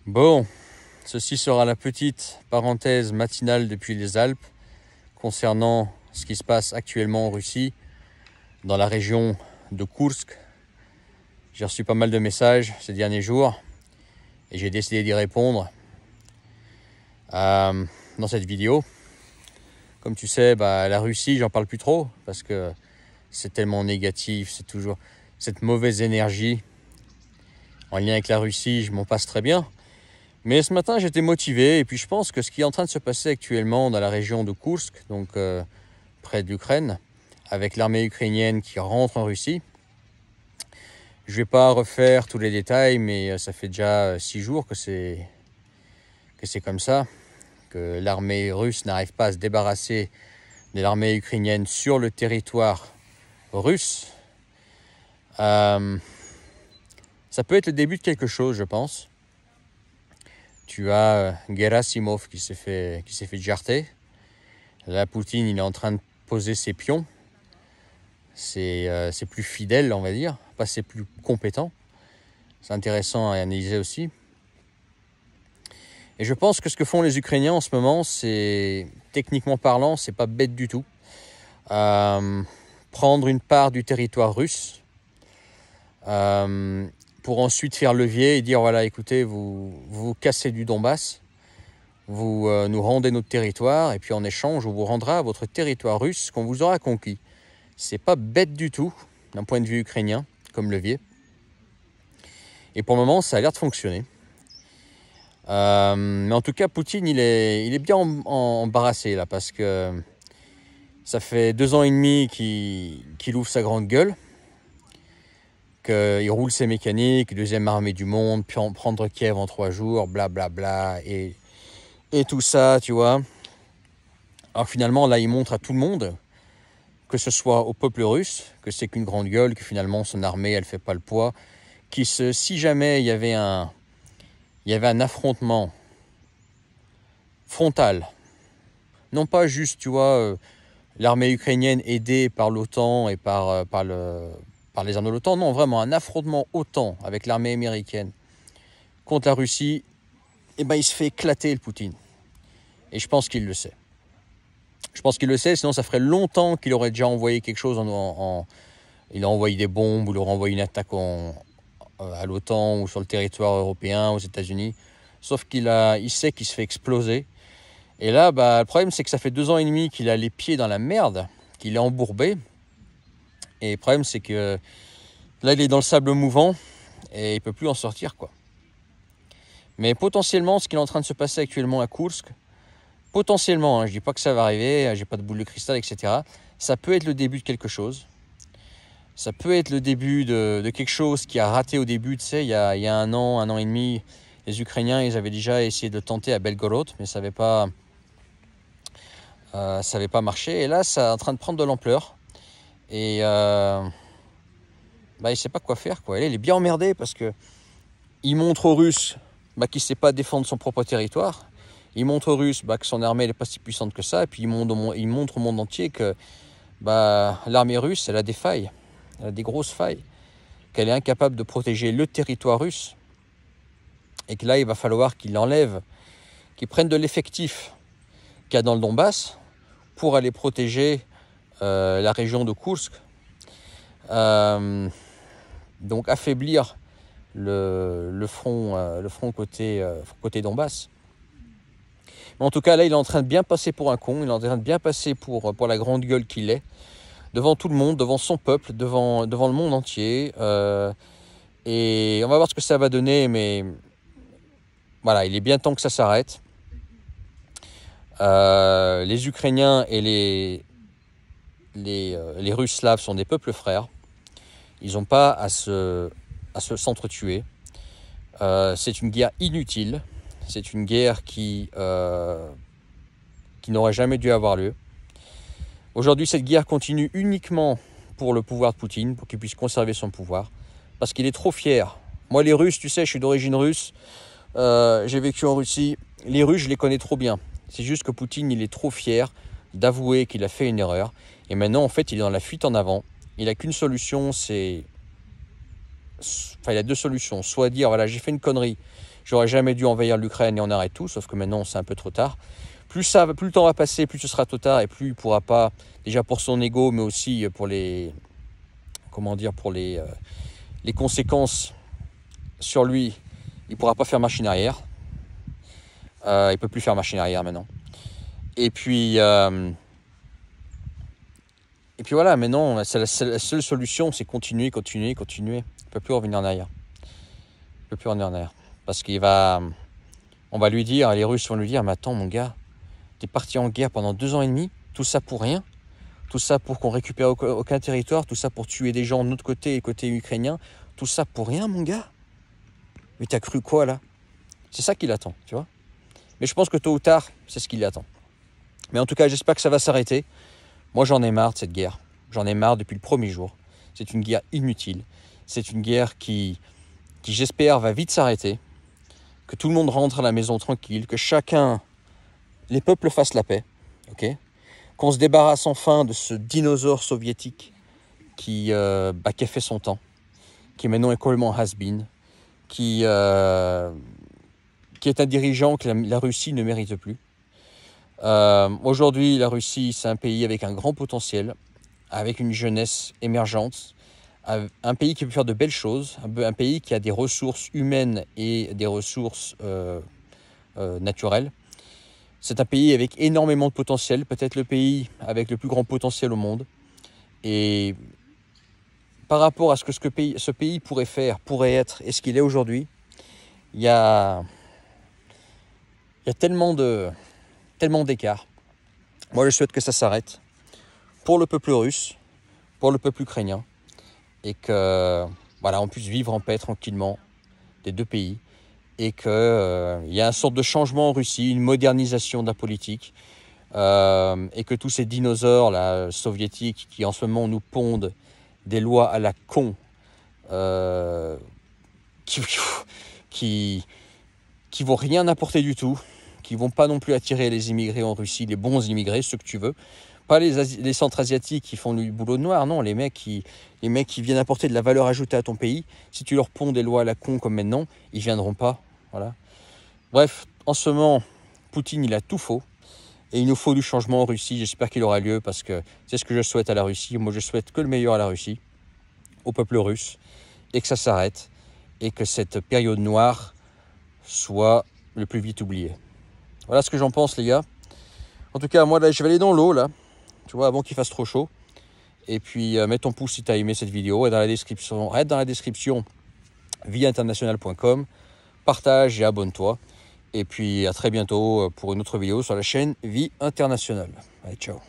Bon, ceci sera la petite parenthèse matinale depuis les Alpes concernant ce qui se passe actuellement en Russie, dans la région de Koursk. J'ai reçu pas mal de messages ces derniers jours et j'ai décidé d'y répondre dans cette vidéo. Comme tu sais, la Russie, j'en parle plus trop parce que c'est tellement négatif, c'est toujours cette mauvaise énergie en lien avec la Russie, je m'en passe très bien. Mais ce matin, j'étais motivé et puis je pense que ce qui est en train de se passer actuellement dans la région de Koursk, donc près de l'Ukraine, avec l'armée ukrainienne qui rentre en Russie, je ne vais pas refaire tous les détails, mais ça fait déjà 6 jours que c'est comme ça, que l'armée russe n'arrive pas à se débarrasser de l'armée ukrainienne sur le territoire russe. Ça peut être le début de quelque chose, je pense. Tu as Gerasimov qui s'est fait jarter. Là, Poutine, il est en train de poser ses pions. C'est plus fidèle, on va dire. Pas c'est plus compétent. C'est intéressant à analyser aussi. Et je pense que ce que font les Ukrainiens en ce moment, c'est, techniquement parlant, c'est pas bête du tout. Prendre une part du territoire russe pour ensuite faire levier et dire voilà, écoutez, vous cassez du Donbass, vous nous rendez notre territoire et puis en échange, on vous rendra votre territoire russe qu'on vous aura conquis. C'est pas bête du tout d'un point de vue ukrainien comme levier. Et pour le moment, ça a l'air de fonctionner. Mais en tout cas, Poutine, il est bien embarrassé là parce que ça fait 2 ans et demi qu'il ouvre sa grande gueule, qu'il roule ses mécaniques, deuxième armée du monde, puis prendre Kiev en 3 jours, blablabla, et tout ça, tu vois. Alors finalement, là, il montre à tout le monde, que ce soit au peuple russe, que c'est qu'une grande gueule, que finalement son armée, elle fait pas le poids, si jamais il y avait un affrontement frontal, non pas juste, tu vois, l'armée ukrainienne aidée par l'OTAN et par les armes de l'OTAN, non, vraiment un affrontement OTAN avec l'armée américaine contre la Russie, eh ben, il se fait éclater le Poutine. Et je pense qu'il le sait. Je pense qu'il le sait, sinon ça ferait longtemps qu'il aurait déjà envoyé quelque chose il a envoyé des bombes, ou il aurait envoyé une attaque à l'OTAN ou sur le territoire européen, aux États-Unis. Sauf il sait qu'il se fait exploser. Et là, le problème, c'est que ça fait 2 ans et demi qu'il a les pieds dans la merde, qu'il est embourbé. Et le problème, c'est que là, il est dans le sable mouvant et il ne peut plus en sortir, quoi. Mais potentiellement, ce qui est en train de se passer actuellement à Koursk, potentiellement, je ne dis pas que ça va arriver, j'ai pas de boule de cristal, etc. Ça peut être le début de quelque chose. Ça peut être le début de quelque chose qui a raté au début. Tu sais, il y a 1 an et demi, les Ukrainiens, ils avaient déjà essayé de le tenter à Belgorod, mais ça n'avait pas marché. Et là, ça est en train de prendre de l'ampleur. Et il ne sait pas quoi faire, quoi. Et là, il est bien emmerdé parce que il montre aux Russes qu'il ne sait pas défendre son propre territoire. Il montre aux Russes que son armée n'est pas si puissante que ça. Et puis il montre au monde entier que l'armée russe, elle a des failles. Elle a des grosses failles. Qu'elle est incapable de protéger le territoire russe. Et que là, il va falloir qu'il enlève, qu'il prenne de l'effectif qu'il y a dans le Donbass pour aller protéger la région de Koursk. Donc affaiblir le front côté Donbass. Mais en tout cas, là, il est en train de bien passer pour un con, il est en train de bien passer pour la grande gueule qu'il est, devant tout le monde, devant son peuple, devant le monde entier. Et on va voir ce que ça va donner, mais voilà, il est bien temps que ça s'arrête. Les Ukrainiens et les Russes slaves sont des peuples frères. Ils n'ont pas à s'entretuer. C'est une guerre inutile. C'est une guerre qui n'aurait jamais dû avoir lieu. Aujourd'hui, cette guerre continue uniquement pour le pouvoir de Poutine, pour qu'il puisse conserver son pouvoir, parce qu'il est trop fier. Moi, les Russes, tu sais, je suis d'origine russe. J'ai vécu en Russie. Les Russes, je les connais trop bien. C'est juste que Poutine, il est trop fier d'avouer qu'il a fait une erreur. Et maintenant, en fait, il est dans la fuite en avant. Il n'a qu'une solution, il a 2 solutions. Soit dire, voilà, j'ai fait une connerie, j'aurais jamais dû envahir l'Ukraine et on arrête tout, sauf que maintenant c'est un peu trop tard. Plus le temps va passer, plus ce sera trop tard et plus il ne pourra pas, déjà pour son ego, mais aussi pour les, comment dire, pour les conséquences sur lui, il ne pourra pas faire machine arrière. Il ne peut plus faire machine arrière maintenant. Et puis voilà, maintenant, la seule solution, c'est continuer. Il ne peut plus revenir en arrière. Parce on va lui dire, les Russes vont lui dire, mais attends mon gars, t'es parti en guerre pendant 2 ans et demi, tout ça pour rien, tout ça pour qu'on récupère aucun territoire, tout ça pour tuer des gens de notre côté et côté ukrainien, tout ça pour rien mon gars. Mais t'as cru quoi là? C'est ça qu'il attend, tu vois. Mais je pense que tôt ou tard, c'est ce qu'il attend. Mais en tout cas, j'espère que ça va s'arrêter. Moi, j'en ai marre de cette guerre. J'en ai marre depuis le premier jour. C'est une guerre inutile. C'est une guerre qui j'espère, va vite s'arrêter. Que tout le monde rentre à la maison tranquille. Que les peuples fassent la paix. Okay, qu'on se débarrasse enfin de ce dinosaure soviétique qui a fait son temps. Qui maintenant est complètement has-been. Qui est un dirigeant que la Russie ne mérite plus. Aujourd'hui, la Russie, c'est un pays avec un grand potentiel, avec une jeunesse émergente, un pays qui peut faire de belles choses, un pays qui a des ressources humaines et des ressources naturelles. C'est un pays avec énormément de potentiel, peut-être le pays avec le plus grand potentiel au monde. Et par rapport à ce que ce pays pourrait faire, pourrait être, et ce qu'il est aujourd'hui, il y a tellement d'écart. Moi, je souhaite que ça s'arrête pour le peuple russe, pour le peuple ukrainien, et que voilà, on puisse vivre en paix tranquillement des deux pays, et qu'il y a une sorte de changement en Russie, une modernisation de la politique, et que tous ces dinosaures là, soviétiques qui en ce moment nous pondent des lois à la con, qui vont rien apporter du tout, qui vont pas non plus attirer les immigrés en Russie, les bons immigrés, ceux que tu veux. Pas les centres-asiatiques qui font du boulot noir, non, les mecs qui viennent apporter de la valeur ajoutée à ton pays. Si tu leur ponds des lois à la con comme maintenant, ils viendront pas. Voilà. Bref, en ce moment, Poutine, il a tout faux. Et il nous faut du changement en Russie. J'espère qu'il aura lieu parce que c'est ce que je souhaite à la Russie. Moi, je souhaite que le meilleur à la Russie, au peuple russe, et que ça s'arrête. Et que cette période noire soit le plus vite oubliée. Voilà ce que j'en pense, les gars. En tout cas, moi, là, je vais aller dans l'eau, là. Tu vois, avant qu'il fasse trop chaud. Et puis, mets ton pouce si tu as aimé cette vidéo. Reste dans la description, vieinternationale.com. Partage et abonne-toi. Et puis, à très bientôt pour une autre vidéo sur la chaîne Vie Internationale. Allez, ciao.